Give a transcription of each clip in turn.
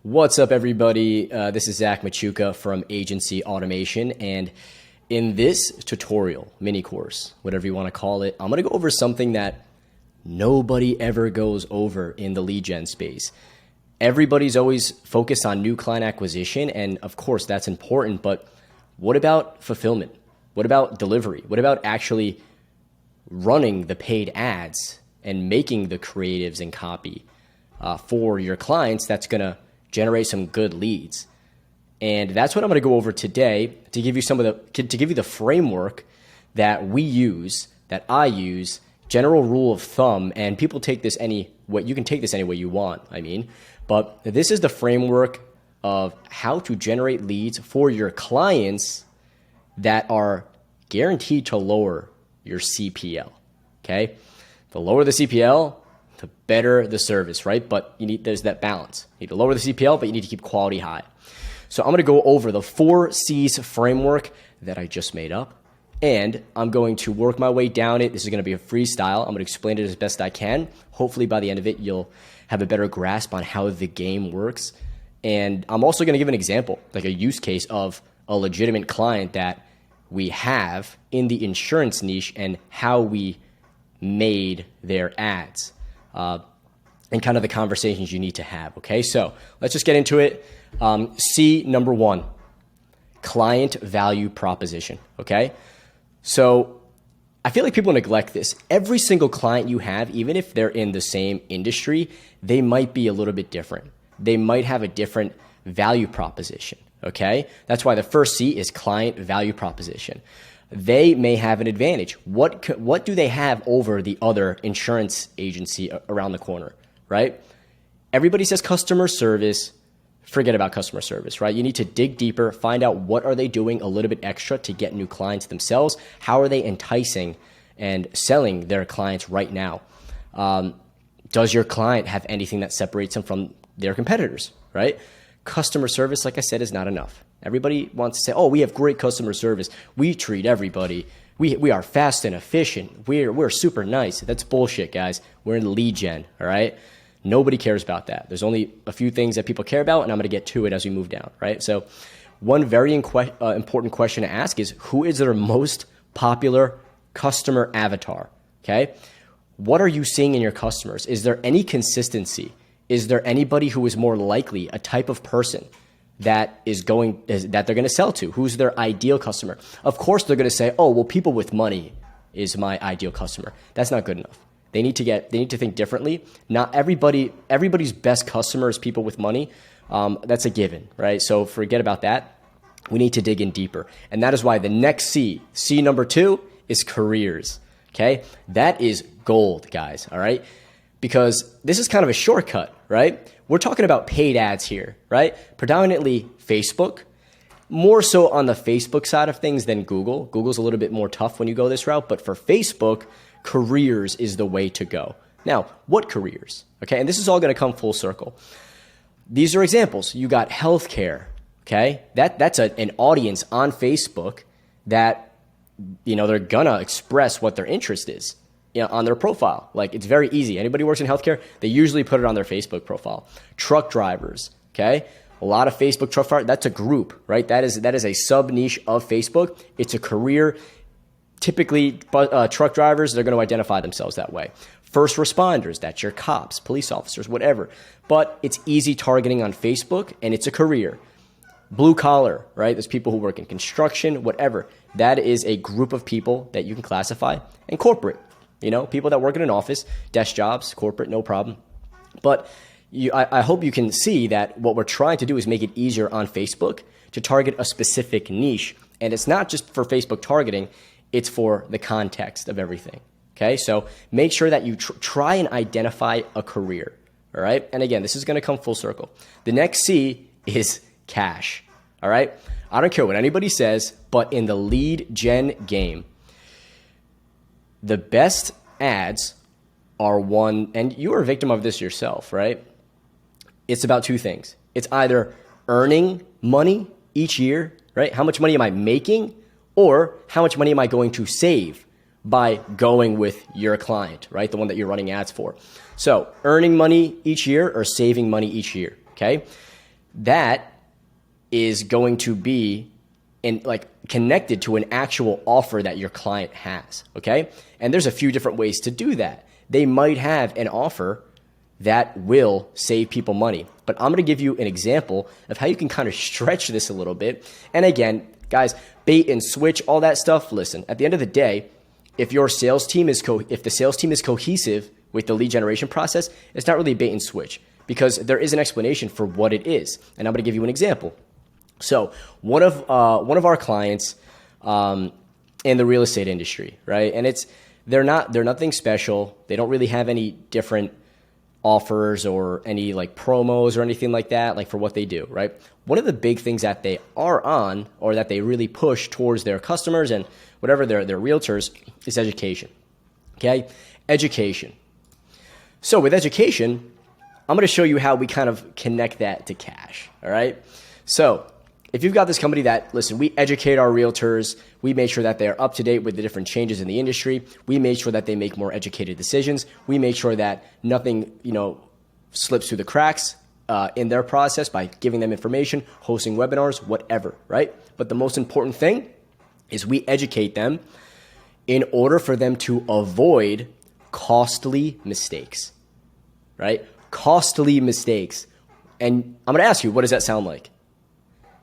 What's up, everybody? This is Zach Machuca from Agency Automation, and in this tutorial, mini course, whatever you want to call it, I'm going to go over something that nobody ever goes over in the lead gen space. Everybody's always focused on new client acquisition, and of course that's important, but what about fulfillment? What about delivery? What about actually running the paid ads and making the creatives and copy for your clients that's going to generate some good leads? And that's what I'm going to go over today to give you the framework that we use, that I use, general rule of thumb, and people take this you can take this any way you want, but this is the framework of how to generate leads for your clients that are guaranteed to lower your CPL. Okay? The lower the CPL, the better the service, right? But there's that balance. You need to lower the CPL, but you need to keep quality high. So I'm going to go over the 4 C's framework that I just made up, and I'm going to work my way down it. This is going to be a freestyle. I'm going to explain it as best I can. Hopefully by the end of it, you'll have a better grasp on how the game works. And I'm also going to give an example, like a use case of a legitimate client that we have in the insurance niche and how we made their ads. And kind of the conversations you need to have, okay? So let's just get into it. C, number 1, client value proposition, okay? So I feel like people neglect this. Every single client you have, even if they're in the same industry, they might be a little bit different. They might have a different value proposition, okay? That's why the first C is client value proposition. They may have an advantage. What do they have over the other insurance agency around the corner, right? Everybody says customer service. Forget about customer service, right? You need to dig deeper, find out what are they doing a little bit extra to get new clients themselves. How are they enticing and selling their clients right now? Does your client have anything that separates them from their competitors, right? Customer service, like I said, is not enough. Everybody wants to say, oh, we have great customer service. We treat everybody. We are fast and efficient. We're super nice. That's bullshit, guys. We're in lead gen, all right? Nobody cares about that. There's only a few things that people care about, and I'm going to get to it as we move down, right? So one very important question to ask is, who is their most popular customer avatar, okay? What are you seeing in your customers? Is there any consistency? Is there anybody who is more likely, a type of person that they're going to sell to? Who's their ideal customer? Of course, they're going to say, oh, well, people with money is my ideal customer. That's not good enough. They need to think differently. Not everybody's best customer is people with money. That's a given, right? So forget about that. We need to dig in deeper. And that is why the next C number 2 is careers, okay? That is gold, guys, all right? Because this is kind of a shortcut, right? We're talking about paid ads here, right? Predominantly Facebook, more so on the Facebook side of things than Google. Google's a little bit more tough when you go this route, but for Facebook, careers is the way to go. Now, what careers? Okay, and this is all going to come full circle. These are examples. You got healthcare, okay? That's an audience on Facebook that, they're going to express what their interest is. On their profile. Like, it's very easy. Anybody who works in healthcare, they usually put it on their Facebook profile. Truck drivers, okay? A lot of Facebook truck drivers, that's a group, right? That is a sub niche of Facebook. It's a career. Typically, truck drivers, they're going to identify themselves that way. First responders, that's your cops, police officers, whatever. But it's easy targeting on Facebook, and it's a career. Blue collar, right? There's people who work in construction, whatever. That is a group of people that you can classify. And corporate. People that work in an office, desk jobs, corporate, no problem. But I hope you can see that what we're trying to do is make it easier on Facebook to target a specific niche. And it's not just for Facebook targeting, it's for the context of everything. Okay, so make sure that you try and identify a career. All right, and again, this is going to come full circle. The next C is cash. All right, I don't care what anybody says, but in the lead gen game, the best ads are one, and you are a victim of this yourself, right? It's about 2 things. It's either earning money each year, right? How much money am I making? Or how much money am I going to save by going with your client, right? The one that you're running ads for. So earning money each year or saving money each year, okay? that is going to be connected to an actual offer that your client has, okay? And there's a few different ways to do that. They might have an offer that will save people money, but I'm going to give you an example of how you can kind of stretch this a little bit. And again, guys, bait and switch, all that stuff. Listen, at the end of the day, if your sales team is if the sales team is cohesive with the lead generation process, it's not really a bait and switch because there is an explanation for what it is. And I'm going to give you an example. So one of our clients in the real estate industry, right? And they're nothing special. They don't really have any different offers or any like promos or anything like that, like for what they do, right? One of the big things that they are on or that they really push towards their customers and whatever their realtors is education, okay? Education. So with education, I'm going to show you how we kind of connect that to cash, all right? So if you've got this company that, listen, we educate our realtors, we make sure that they're up to date with the different changes in the industry, we make sure that they make more educated decisions, we make sure that nothing, slips through the cracks in their process by giving them information, hosting webinars, whatever, right? But the most important thing is we educate them in order for them to avoid costly mistakes, right? Costly mistakes. And I'm going to ask you, what does that sound like?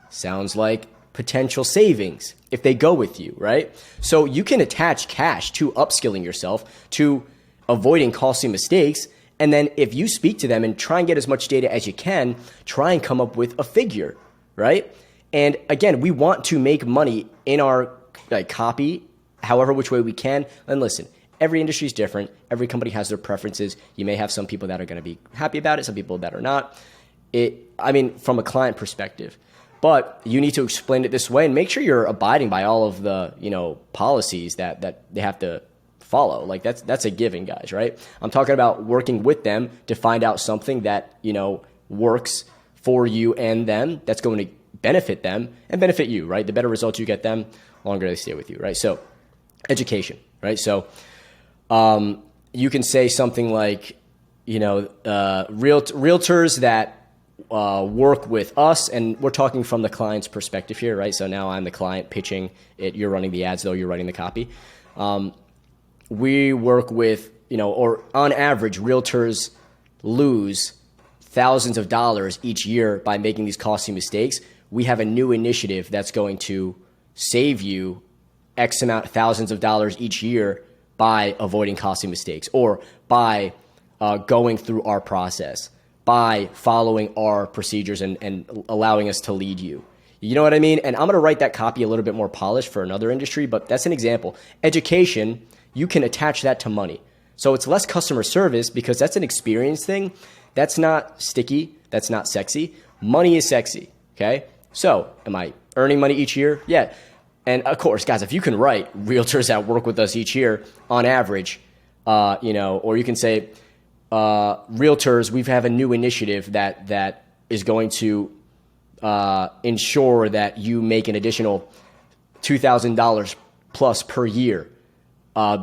Sounds like potential savings if they go with you, right? So you can attach cash to upskilling yourself, to avoiding costly mistakes. And then if you speak to them and try and get as much data as you can, try and come up with a figure, right? And again, we want to make money in our copy, however which way we can. And listen, every industry is different. Every company has their preferences. You may have some people that are going to be happy about it, some people that are not. From a client perspective. But you need to explain it this way and make sure you're abiding by all of the, policies that they have to follow. Like that's a given, guys, right? I'm talking about working with them to find out something that, works for you and them, that's going to benefit them and benefit you, right? The better results you get them, the longer they stay with you, right? So education, right? So you can say something like, realtors that work with us, and we're talking from the client's perspective here, right? So now I'm the client pitching it. You're running the ads, though you're running the copy. We work with, or on average, realtors lose thousands of dollars each year by making these costly mistakes. We have a new initiative that's going to save you X amount, thousands of dollars each year by avoiding costly mistakes or by going through our process, by following our procedures and allowing us to lead you. You know what I mean? And I'm going to write that copy a little bit more polished for another industry, but that's an example. Education, you can attach that to money. So it's less customer service because that's an experience thing. That's not sticky. That's not sexy. Money is sexy, okay? So am I earning money each year? Yeah. And of course, guys, if you can write realtors that work with us each year on average, or you can say, realtors, we have a new initiative that is going to ensure that you make an additional $2,000 plus per year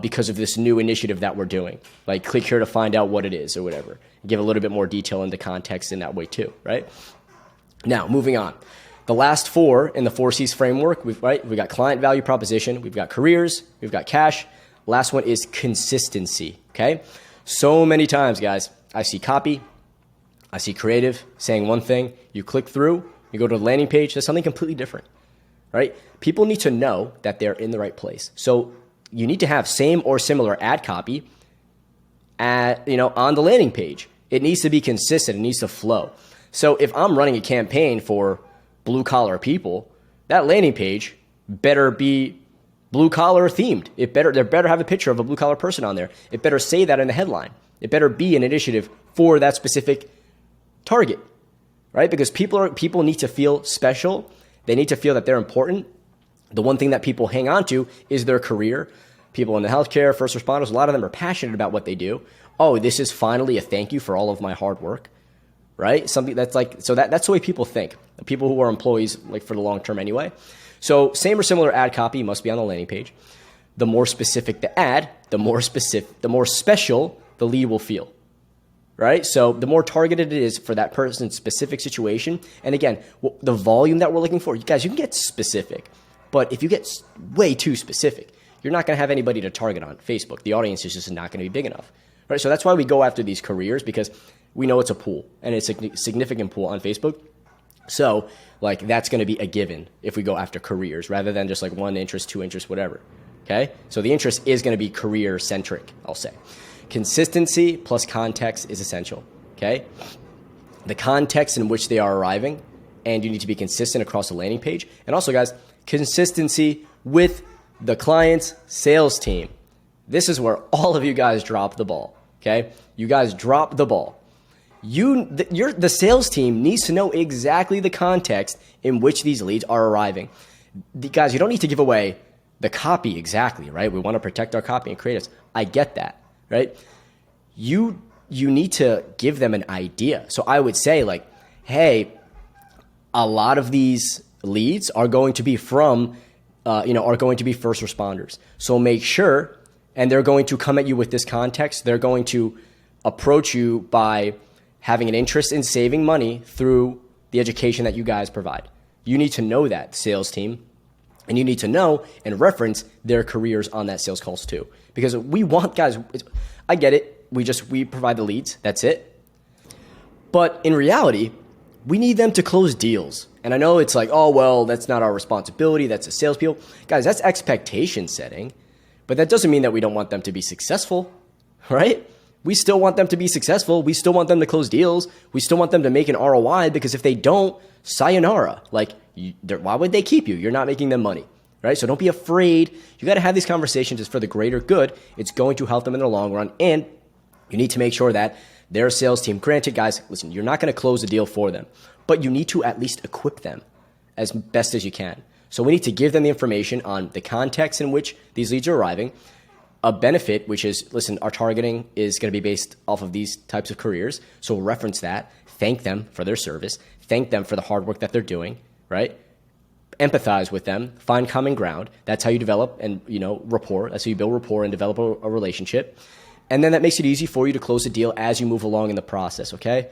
because of this new initiative that we're doing. Like, click here to find out what it is or whatever. Give a little bit more detail into context in that way too, right? Now, moving on. The last four in the 4Cs framework, we've got client value proposition, we've got careers, we've got cash. Last one is consistency, okay? So many times, guys, I see copy, I see creative saying one thing, you click through, you go to the landing page, there's something completely different, right? People need to know that they're in the right place. So you need to have same or similar ad copy on the landing page. It needs to be consistent, it needs to flow. So if I'm running a campaign for blue collar people, that landing page better be blue collar themed. There better have a picture of a blue collar person on there. It better say that in the headline. It better be an initiative for that specific target, right? Because people need to feel special. They need to feel that they're important. The one thing that people hang on to is their career. People in the healthcare, first responders, a lot of them are passionate about what they do. Oh, this is finally a thank you for all of my hard work, right? Something that's that's the way people think. People who are employees, like for the long term anyway. So same or similar ad copy must be on the landing page. The more specific the ad, the more special the lead will feel, right? So the more targeted it is for that person's specific situation, and again, the volume that we're looking for, you guys, you can get specific, but if you get way too specific, you're not going to have anybody to target on Facebook. The audience is just not going to be big enough, right? So that's why we go after these careers, because we know it's a pool, and it's a significant pool on Facebook. So like that's going to be a given if we go after careers rather than just like one interest, two interests, whatever. Okay. So the interest is going to be career centric, I'll say. Consistency plus context is essential. Okay. The context in which they are arriving, and you need to be consistent across the landing page. And also, guys, consistency with the client's sales team. This is where all of you guys drop the ball. Okay. You guys drop the ball. The sales team needs to know exactly the context in which these leads are arriving. Guys, you don't need to give away the copy exactly, right? We want to protect our copy and creatives. I get that, right? You need to give them an idea. So I would say like, hey, a lot of these leads are going to be from, are going to be first responders. So make sure, and they're going to come at you with this context. They're going to approach you by having an interest in saving money through the education that you guys provide. You need to know that, sales team, and you need to know and reference their careers on that sales calls too. Because we want guys, I get it, we provide the leads, that's it. But in reality, we need them to close deals. And I know it's like, oh, well, that's not our responsibility, that's a salespeople. Guys, that's expectation setting, but that doesn't mean that we don't want them to be successful, right? We still want them to be successful. We still want them to close deals. We still want them to make an ROI, because if they don't, sayonara. Like, why would they keep you? You're not making them money, right? So don't be afraid. You got to have these conversations. It's for the greater good. It's going to help them in the long run. And you need to make sure that their sales team, granted, guys, listen, you're not going to close the deal for them, but you need to at least equip them as best as you can. So we need to give them the information on the context in which these leads are arriving, a benefit, which is, listen, our targeting is going to be based off of these types of careers. So we'll reference that, thank them for their service, thank them for the hard work that they're doing, right? Empathize with them, find common ground. That's how you develop and, rapport. That's how you build rapport and develop a relationship. And then that makes it easy for you to close a deal as you move along in the process, okay?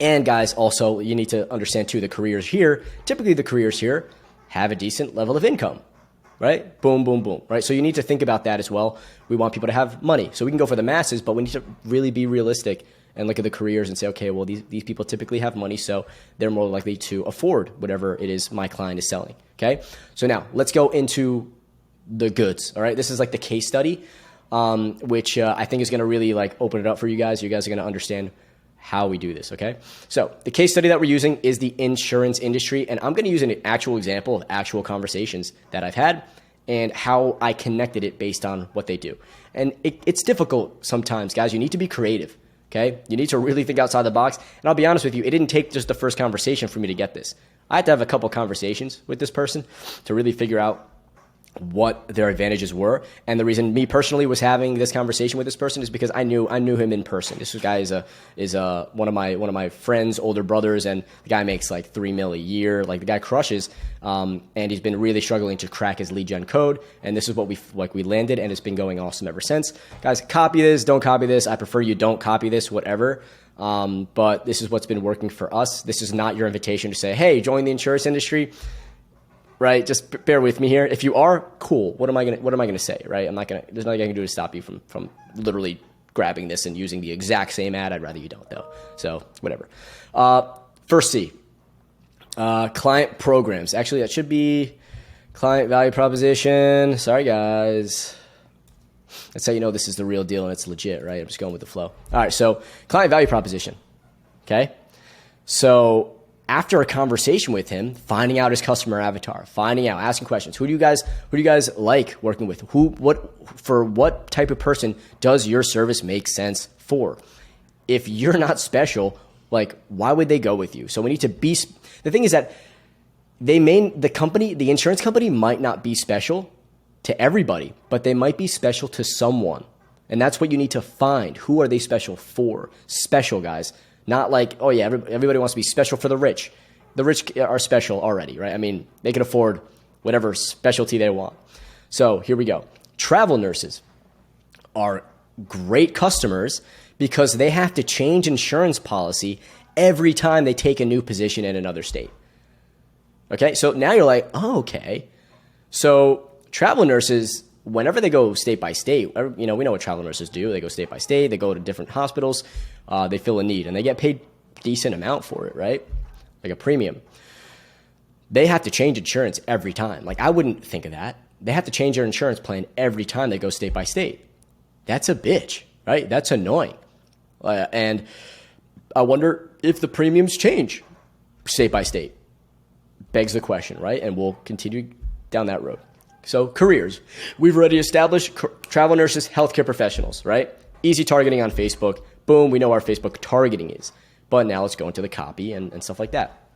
And guys, also, you need to understand too, the careers here, typically the careers here have a decent level of income. Right? Boom, boom, boom. Right? So you need to think about that as well. We want people to have money. So we can go for the masses, but we need to really be realistic and look at the careers and say, okay, well, these people typically have money, so they're more likely to afford whatever it is my client is selling. Okay? So now let's go into the goods. All right? This is like the case study, which I think is going to really like open it up for you guys. You guys are going to understand how we do this, okay? So the case study that we're using is the insurance industry, and I'm going to use an actual example of actual conversations that I've had and how I connected it based on what they do. And it's difficult sometimes, guys. You need to be creative, okay? You need to really think outside the box. And I'll be honest with you, it didn't take just the first conversation for me to get this. I had to have a couple conversations with this person to really figure out what their advantages were. And the reason me personally was having this conversation with this person is because I knew him in person. This guy is one of my friends' older brothers, and the guy makes like $3 million a year. Like, the guy crushes, and he's been really struggling to crack his lead gen code. And this is what we landed, and it's been going awesome ever since. Guys, copy this, don't copy this. I prefer you don't copy this, whatever. But this is what's been working for us. This is not your invitation to say, hey, join the insurance industry. Right, just bear with me here. If you are, cool. What am I gonna say? Right, there's nothing I can do to stop you from literally grabbing this and using the exact same ad. I'd rather you don't, though. So whatever. First C, client programs. Actually, that should be client value proposition. Sorry, guys. That's how you know this is the real deal and it's legit, right? I'm just going with the flow. All right, so client value proposition. Okay, so after a conversation with him, finding out his customer avatar, asking questions. Who do you guys like working with? For what type of person does your service make sense for? If you're not special, like, why would they go with you? So we need to be, the thing is that the insurance company might not be special to everybody, but they might be special to someone. And that's what you need to find. Who are they special for? Special, guys. Not like, oh yeah, everybody wants to be special for the rich. The rich are special already, right? I mean, they can afford whatever specialty they want. So here we go. Travel nurses are great customers because they have to change insurance policy every time they take a new position in another state. Okay, so now you're like, oh, okay. So travel nurses, whenever they go state by state, we know what travel nurses do. They go state by state, they go to different hospitals, they fill a need, and they get paid decent amount for it, right? Like a premium. They have to change insurance every time. Like, I wouldn't think of that. They have to change their insurance plan every time they go state by state. That's a bitch, right? That's annoying. And I wonder if the premiums change state by state. Begs the question, right? And we'll continue down that road. So careers. We've already established travel nurses, healthcare professionals, right? Easy targeting on Facebook. Boom, we know our Facebook targeting is. But now let's go into the copy and stuff like that.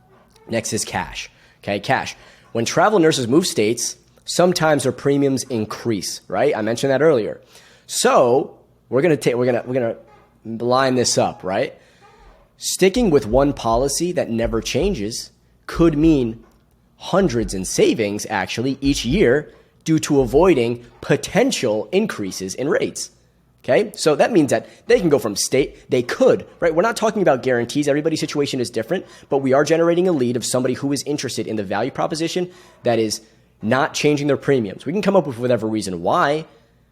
Next is cash. Okay, cash. When travel nurses move states, sometimes their premiums increase, right? I mentioned that earlier. So we're gonna line this up, right? Sticking with one policy that never changes could mean hundreds in savings actually each year due to avoiding potential increases in rates. Okay, so that means that they can go from state, they could, right? We're not talking about guarantees. Everybody's situation is different, but we are generating a lead of somebody who is interested in the value proposition that is not changing their premiums. We can come up with whatever reason why,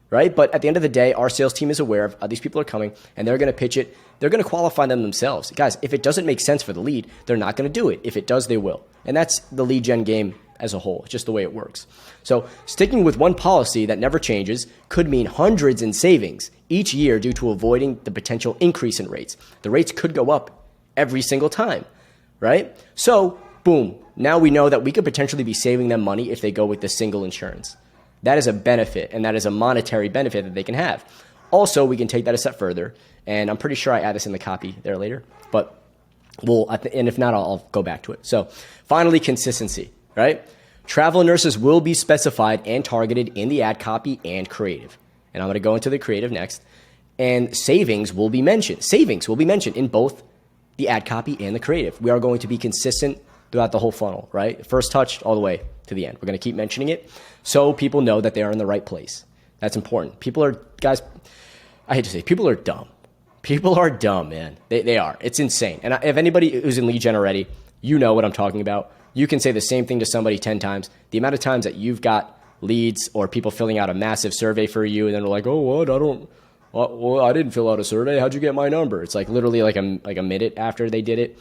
right? But at the end of the day, our sales team is aware of these people are coming and they're going to pitch it. They're going to qualify them themselves. Guys, if it doesn't make sense for the lead, they're not going to do it. If it does, they will. And that's the lead gen game as a whole. It's just the way it works. So sticking with one policy that never changes could mean hundreds in savings each year due to avoiding the potential increase in rates. The rates could go up every single time, right? So boom, now we know that we could potentially be saving them money if they go with the single insurance. That is a benefit, and that is a monetary benefit that they can have. Also, we can take that a step further, and I'm pretty sure I add this in the copy there later, but and if not, I'll go back to it. So finally, consistency, right? Travel nurses will be specified and targeted in the ad copy and creative. And I'm going to go into the creative next. And savings will be mentioned. Savings will be mentioned in both the ad copy and the creative. We are going to be consistent throughout the whole funnel, right? First touch all the way to the end. We're going to keep mentioning it so people know that they are in the right place. That's important. People are, guys, I hate to say, people are dumb. People are dumb, man. They are. It's insane. And if anybody who's in lead gen already, you know what I'm talking about. You can say the same thing to somebody 10 times. The amount of times that you've got leads or people filling out a massive survey for you and then they're like, oh, what? I didn't fill out a survey. How'd you get my number? It's like literally like a minute after they did it.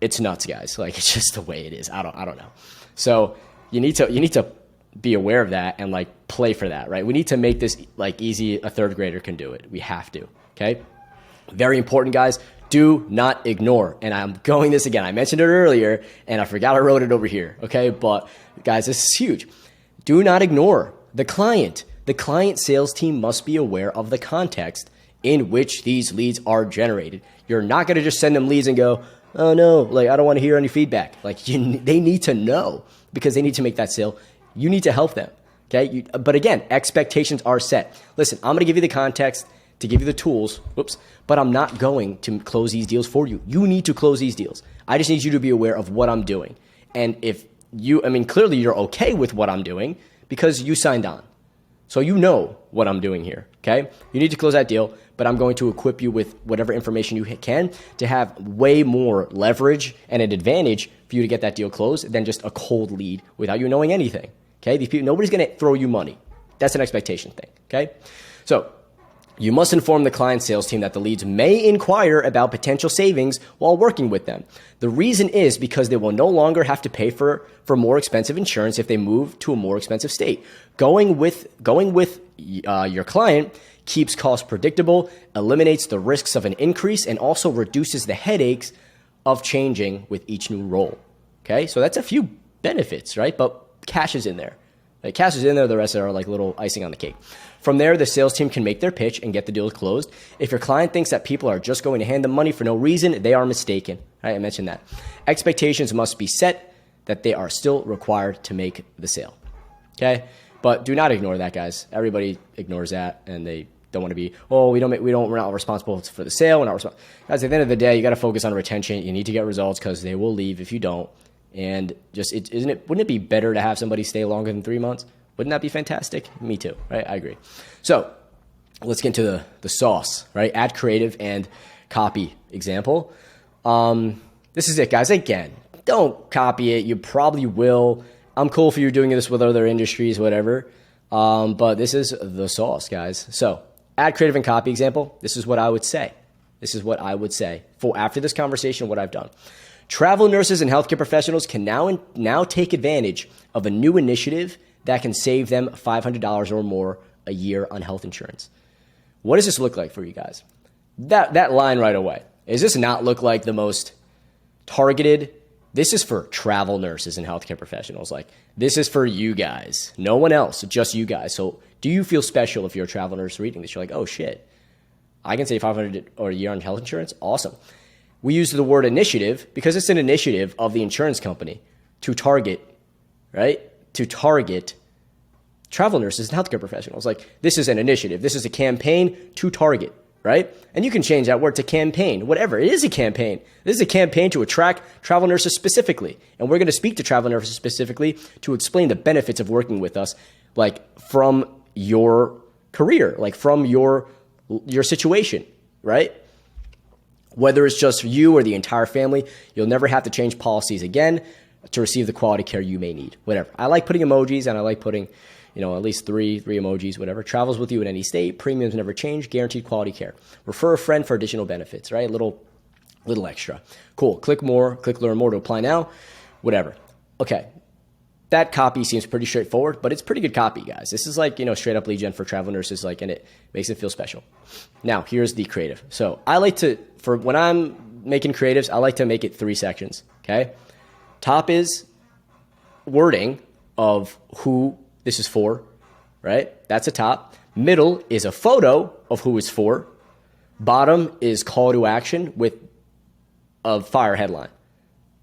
It's nuts, guys. Like, it's just the way it is. I don't know. So you need to be aware of that and like play for that, right? We need to make this like easy. A third grader can do it. We have to. Okay. Very important, guys. Do not ignore. And I'm going this again. I mentioned it earlier and I forgot I wrote it over here. Okay. But guys, this is huge. Do not ignore the client. The client sales team must be aware of the context in which these leads are generated. You're not going to just send them leads and go, oh no, like I don't want to hear any feedback. Like they need to know because they need to make that sale. You need to help them. Okay. But again, expectations are set. Listen, I'm going to give you the context to give you the tools, but I'm not going to close these deals for you. You need to close these deals. I just need you to be aware of what I'm doing. And if clearly you're okay with what I'm doing because you signed on. So you know what I'm doing here, okay? You need to close that deal, but I'm going to equip you with whatever information you can to have way more leverage and an advantage for you to get that deal closed than just a cold lead without you knowing anything, okay? These people, nobody's going to throw you money. That's an expectation thing, okay? So you must inform the client sales team that the leads may inquire about potential savings while working with them. The reason is because they will no longer have to pay for more expensive insurance if they move to a more expensive state. Going with your client keeps costs predictable, eliminates the risks of an increase, and also reduces the headaches of changing with each new role. Okay, so that's a few benefits, right? But cash is in there. Like cash is in there. The rest are like little icing on the cake. From there, the sales team can make their pitch and get the deals closed. If your client thinks that people are just going to hand them money for no reason, they are mistaken. Right, I mentioned that. Expectations must be set that they are still required to make the sale. Okay, but do not ignore that, guys. Everybody ignores that, and they don't want to be. Oh, we're not responsible for the sale. Guys, at the end of the day, you got to focus on retention. You need to get results because they will leave if you don't. And just wouldn't it be better to have somebody stay longer than 3 months? Wouldn't that be fantastic? Me too, right? I agree. So let's get into the sauce, right? Add creative and copy example. This is it, guys. Again, don't copy it. You probably will. I'm cool for you doing this with other industries, whatever. But this is the sauce, guys. So add creative and copy example. This is what I would say. This is what I would say for after this conversation, what I've done. Travel nurses and healthcare professionals can now take advantage of a new initiative that can save them $500 or more a year on health insurance. What does this look like for you guys? That line right away. Does this not look like the most targeted? This is for travel nurses and healthcare professionals. Like, this is for you guys. No one else, just you guys. So do you feel special if you're a travel nurse reading this? You're like, oh shit, I can save $500 or a year on health insurance? Awesome. We use the word initiative because it's an initiative of the insurance company to target, right? To target travel nurses and healthcare professionals. Like, this is an initiative. This is a campaign to target, right? And you can change that word to campaign, whatever. It is a campaign. This is a campaign to attract travel nurses specifically. And we're going to speak to travel nurses specifically to explain the benefits of working with us, like from your career, like from your situation, right? Whether it's just you or the entire family, you'll never have to change policies again to receive the quality care you may need, whatever. I like putting emojis, and I like putting, at least three emojis, whatever. Travels with you in any state. Premiums never change. Guaranteed quality care. Refer a friend for additional benefits, right? Little extra. Cool. Click more. Click learn more to apply now. Whatever. Okay. That copy seems pretty straightforward, but it's pretty good copy, guys. This is like, straight up lead gen for travel nurses, and it makes it feel special. Now, here's the creative. So I like to, for when I'm making creatives, I like to make it 3 sections, okay? Top is wording of who this is for, right? That's a top. Middle is a photo of who it's for. Bottom is call to action with a fire headline,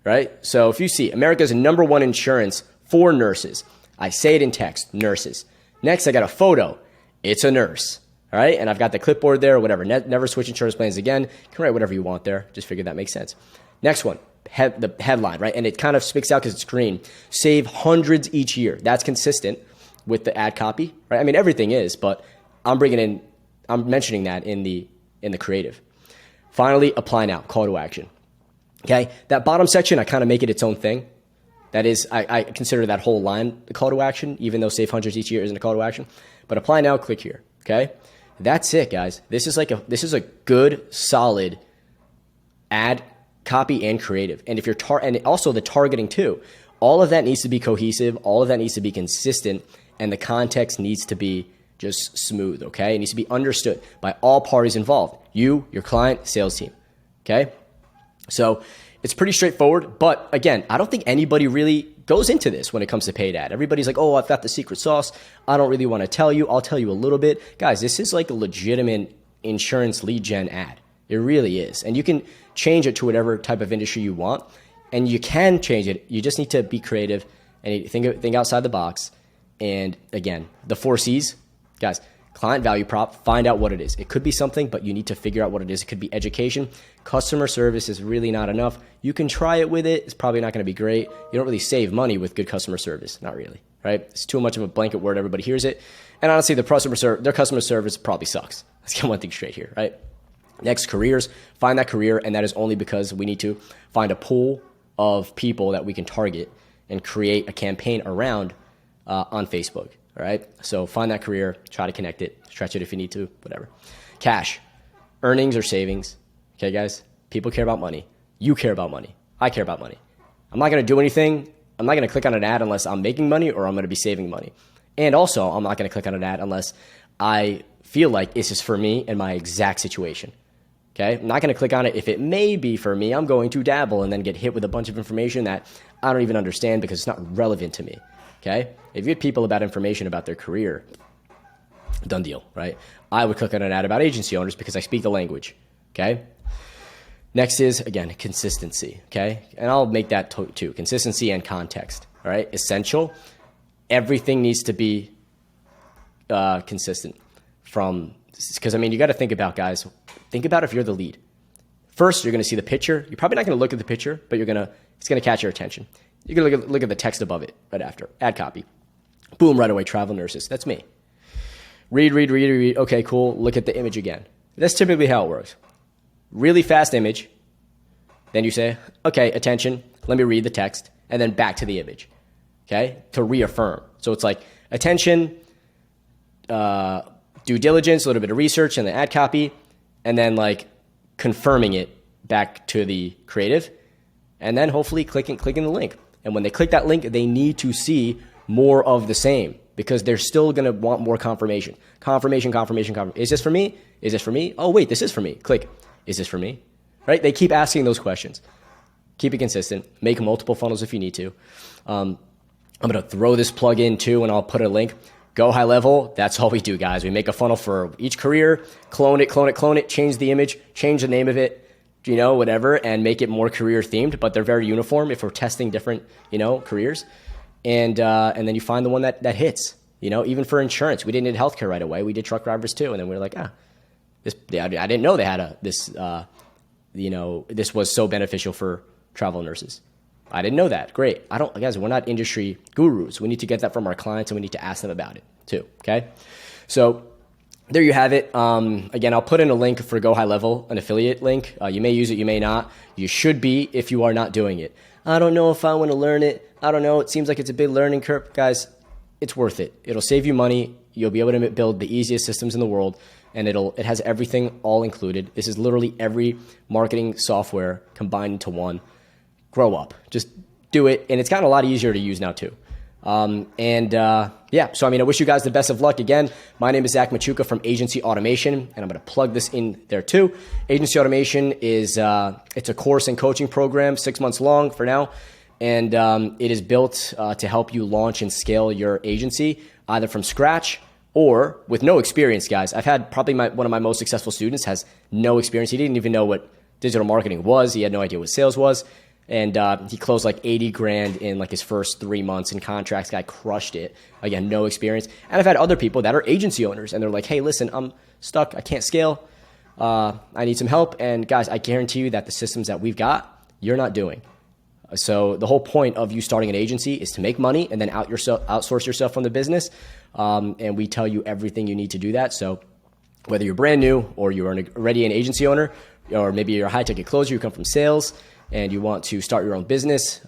right? So if you see America's #1 insurance for nurses, I say it in text, nurses. Next, I got a photo. It's a nurse, all right? And I've got the clipboard there or whatever. Never switch insurance plans again. You can write whatever you want there. Just figure that makes sense. Next one, the headline, right? And it kind of speaks out because it's green. Save hundreds each year. That's consistent with the ad copy, right? I mean, everything is, but I'm mentioning that in the creative. Finally, apply now, call to action. Okay, that bottom section, I kind of make it its own thing. That is, I consider that whole line a call to action, even though save hundreds each year isn't a call to action. But apply now, click here. Okay, that's it, guys. This is a good, solid ad copy and creative. And if you're and also the targeting too, all of that needs to be cohesive. All of that needs to be consistent, and the context needs to be just smooth. Okay, it needs to be understood by all parties involved: you, your client, sales team. Okay, so it's pretty straightforward, but again, I don't think anybody really goes into this when it comes to paid ad. Everybody's like, oh, I've got the secret sauce. I don't really want to tell you. I'll tell you a little bit. Guys, this is like a legitimate insurance lead gen ad. It really is. And you can change it to whatever type of industry you want, and you can change it. You just need to be creative and think outside the box. And again, the 4 C's, guys, client value prop, find out what it is. It could be something, but you need to figure out what it is. It could be education. Customer service is really not enough. You can try it with it. It's probably not going to be great. You don't really save money with good customer service. Not really, right? It's too much of a blanket word. Everybody hears it. And honestly, their customer service probably sucks. Let's get one thing straight here, right? Next, careers. Find that career, and that is only because we need to find a pool of people that we can target and create a campaign around on Facebook. All right, so find that career, try to connect it, stretch it if you need to, whatever. Cash, earnings or savings. Okay, guys, people care about money. You care about money. I care about money. I'm not going to do anything. I'm not going to click on an ad unless I'm making money or I'm going to be saving money. And also, I'm not going to click on an ad unless I feel like this is for me in my exact situation. Okay, I'm not going to click on it if it may be for me. I'm going to dabble and then get hit with a bunch of information that I don't even understand because it's not relevant to me. Okay, if you get people about information about their career, done deal, right? I would click on an ad about agency owners because I speak the language. Okay. Next is, again, consistency. Okay, and I'll make that too. Consistency and context. All right, essential. Everything needs to be consistent. Because you got to think about, guys. Think about if you're the lead. First, you're going to see the picture. You're probably not going to look at the picture, but it's going to catch your attention. You're going to look at the text above it right after. Ad copy. Boom, right away, travel nurses. That's me. read. Okay, cool. Look at the image again. That's typically how it works. Really fast image. Then you say, okay, attention, let me read the text, and then back to the image, okay, to reaffirm. So it's like attention, due diligence, a little bit of research, and then add copy, and then like confirming it back to the creative, and then hopefully clicking the link. And when they click that link, they need to see more of the same because they're still going to want more confirmation. Confirmation. Is this for me? Is this for me? Oh, wait, this is for me. Click. Is this for me? Right? They keep asking those questions. Keep it consistent. Make multiple funnels if you need to. I'm going to throw this plug in too, and I'll put a link. Go high level. That's all we do, guys. We make a funnel for each career, clone it, change the image, change the name of it, whatever, and make it more career themed, but they're very uniform if we're testing different, careers. And then you find the one that hits, even for insurance. We didn't need healthcare right away. We did truck drivers too. And then we were like, I didn't know they had this was so beneficial for travel nurses. I didn't know that. Great. Guys, we're not industry gurus. We need to get that from our clients and we need to ask them about it too. Okay. So there you have it. Again, I'll put in a link for Go High Level, an affiliate link. You may use it, you may not. You should be if you are not doing it. I don't know if I want to learn it. I don't know. It seems like it's a big learning curve. Guys, it's worth it. It'll save you money. You'll be able to build the easiest systems in the world, and it has everything all included. This is literally every marketing software combined into one. Grow up. Just do it, and it's gotten a lot easier to use now too. So I wish you guys the best of luck. Again, my name is Zach Machuca from Agency Automation, and I'm going to plug this in there too. Agency Automation is it's a course and coaching program, 6 months long for now, and it is built to help you launch and scale your agency either from scratch or with no experience, guys. I've had probably one of my most successful students has no experience. He didn't even know what digital marketing was. He had no idea what sales was. And he closed like 80 grand in like his first 3 months in contracts. Guy crushed it. Again, no experience. And I've had other people that are agency owners and they're like, hey, listen, I'm stuck. I can't scale. I need some help. And guys, I guarantee you that the systems that we've got, you're not doing. So the whole point of you starting an agency is to make money and then outsource yourself from the business. And we tell you everything you need to do that. So whether you're brand new or you're already an agency owner, or maybe you're a high ticket closer, you come from sales, and you want to start your own business,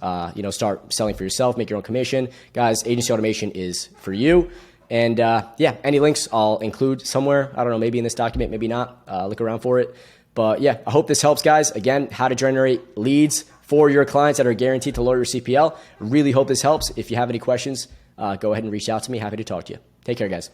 start selling for yourself, make your own commission. Guys, Agency Automation is for you. And any links I'll include somewhere. I don't know, maybe in this document, maybe not. Look around for it. But yeah, I hope this helps, guys. Again, how to generate leads for your clients that are guaranteed to lower your CPL. Really hope this helps. If you have any questions, go ahead and reach out to me. Happy to talk to you. Take care, guys.